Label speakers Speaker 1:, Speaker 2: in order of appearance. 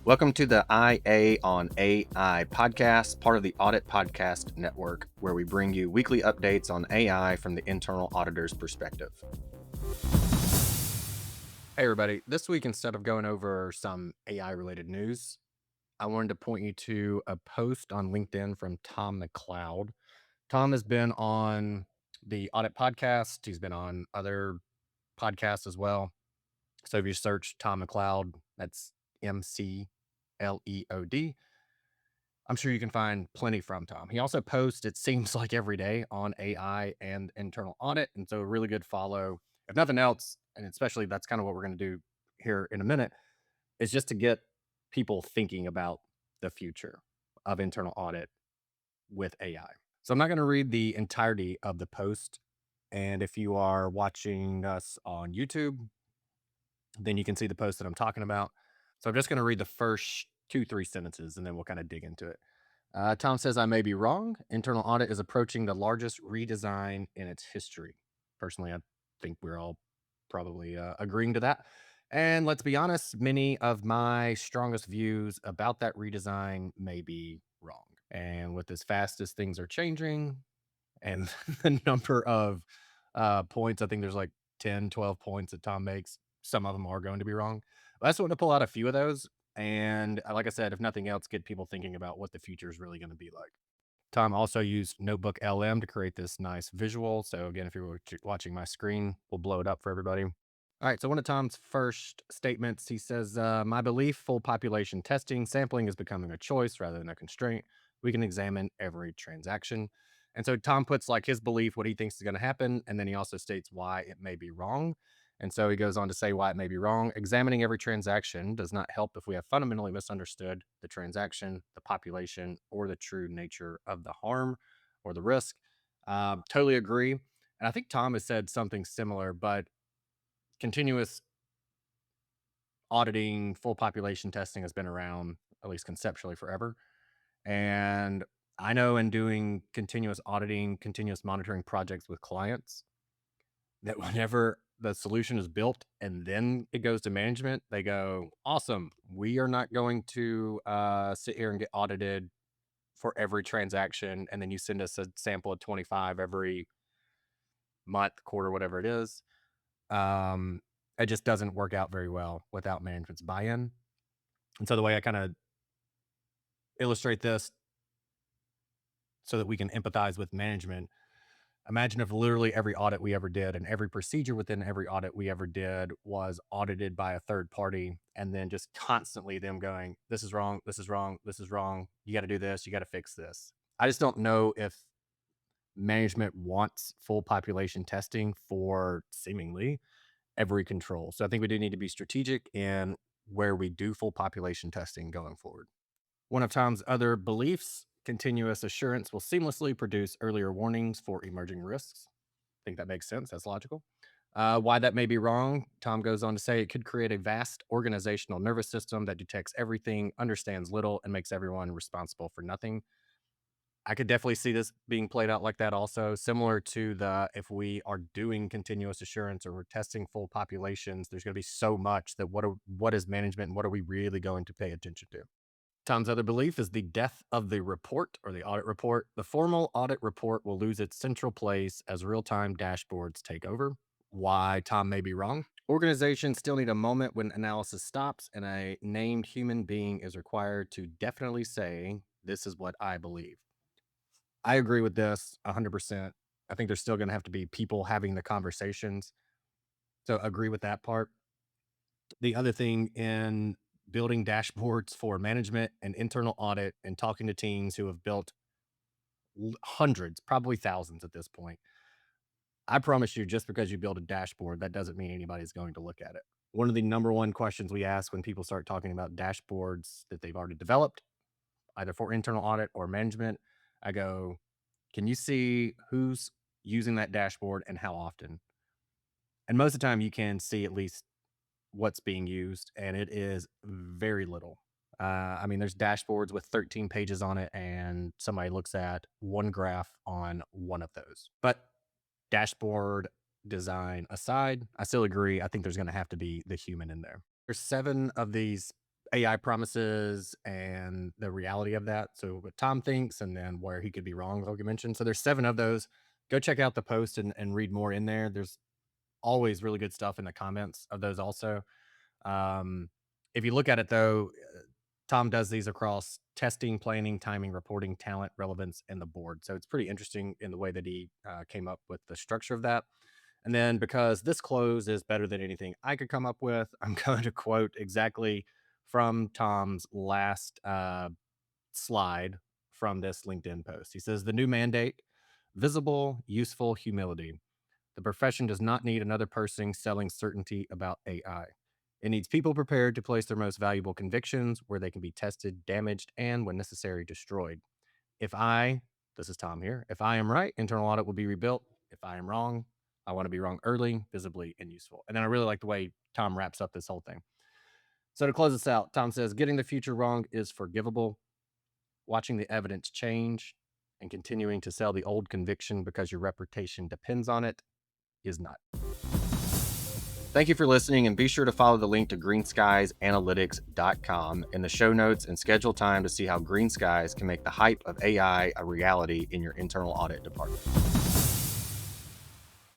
Speaker 1: Welcome to the IA on AI podcast, part of the Audit Podcast Network, where we bring you weekly updates on AI from the internal auditor's perspective. Hey, everybody. This week, instead of going over some AI related news, I wanted to point you to a post on LinkedIn from Tom McLeod. Tom has been on the Audit Podcast, he's been on other podcasts as well. So if you search Tom McLeod, that's McLeod. I'm sure you can find plenty from Tom. He also posts, it seems like every day on AI and internal audit. And so a really good follow. If nothing else, and especially that's kind of what we're going to do here in a minute, is just to get people thinking about the future of internal audit with AI. So I'm not going to read the entirety of the post. And if you are watching us on YouTube, then you can see the post that I'm talking about. So I'm just going to read the first 2-3 sentences and then we'll kind of dig into it. Tom says, I may be wrong. Internal audit is approaching the largest redesign in its history. Personally, I think we're all probably agreeing to that. And let's be honest, many of my strongest views about that redesign may be wrong. And with as fast as things are changing and the number of points, I think there's like 10, 12 points that Tom makes. Some of them are going to be wrong. But I just want to pull out a few of those. And like I said, if nothing else, get people thinking about what the future is really going to be like. Tom also used Notebook LM to create this nice visual. So again, if you're watching my screen, we'll blow it up for everybody. All right, so one of Tom's first statements, he says, my belief, full population testing, sampling is becoming a choice rather than a constraint. We can examine every transaction. And so Tom puts like his belief, what he thinks is going to happen, and then he also states why it may be wrong. And so he goes on to say why it may be wrong. Examining every transaction does not help if we have fundamentally misunderstood the transaction, the population, or the true nature of the harm or the risk. Totally agree. And I think Tom has said something similar, but continuous auditing, full population testing has been around, at least conceptually, forever. And I know in doing continuous auditing, continuous monitoring projects with clients, that whenever the solution is built and then it goes to management, they go, awesome. We are not going to sit here and get audited for every transaction. And then you send us a sample of 25 every month, quarter, whatever it is. It just doesn't work out very well without management's buy-in. And so the way I kind of illustrate this so that we can empathize with management, imagine if literally every audit we ever did and every procedure within every audit we ever did was audited by a third party, and then just constantly them going, this is wrong, this is wrong, this is wrong, you got to do this, you got to fix this. I just don't know if management wants full population testing for seemingly every control. So I think we do need to be strategic in where we do full population testing going forward. One of Tom's other beliefs, continuous assurance will seamlessly produce earlier warnings for emerging risks. I think that makes sense. That's logical. Why that may be wrong, Tom goes on to say it could create a vast organizational nervous system that detects everything, understands little, and makes everyone responsible for nothing. I could definitely see this being played out like that also, similar to the if we are doing continuous assurance or we're testing full populations, there's going to be so much that what is management and what are we really going to pay attention to? Tom's other belief is the death of the report or the audit report. The formal audit report will lose its central place as real-time dashboards take over. Why Tom may be wrong. Organizations still need a moment when analysis stops and a named human being is required to definitely say, this is what I believe. I agree with this 100%. I think there's still going to have to be people having the conversations. So agree with that part. The other thing in building dashboards for management and internal audit and talking to teams who have built hundreds, probably thousands at this point, I promise you, just because you build a dashboard, that doesn't mean anybody's going to look at it. One of the number one questions we ask when people start talking about dashboards that they've already developed, either for internal audit or management, I go, can you see who's using that dashboard and how often? And most of the time, you can see at least what's being used, and it is very little. I mean, there's dashboards with 13 pages on it, and somebody looks at one graph on one of those. But dashboard design aside, I still agree. I think there's going to have to be the human in there. There's 7 of these AI promises and the reality of that. So what Tom thinks and then where he could be wrong, like you mentioned. So there's 7 of those. Go check out the post and read more in there. There's always really good stuff in the comments of those also. Um, if you look at it though, Tom does these across testing, planning, timing, reporting, talent, relevance, and the board. So it's pretty interesting in the way that he came up with the structure of that. And then because this close is better than anything I could come up with, I'm going to quote exactly from Tom's last slide from this LinkedIn post. He says, "The new mandate, visible, useful humility. The profession does not need another person selling certainty about AI. It needs people prepared to place their most valuable convictions where they can be tested, damaged, and, when necessary, destroyed. If I, this is Tom here, if I am right, internal audit will be rebuilt. If I am wrong, I want to be wrong early, visibly, and useful." And then I really like the way Tom wraps up this whole thing. So to close this out, Tom says, "Getting the future wrong is forgivable. Watching the evidence change and continuing to sell the old conviction because your reputation depends on it is not." Thank you for listening, and be sure to follow the link to greenskiesanalytics.com in the show notes and schedule time to see how Green Skies can make the hype of AI a reality in your internal audit department.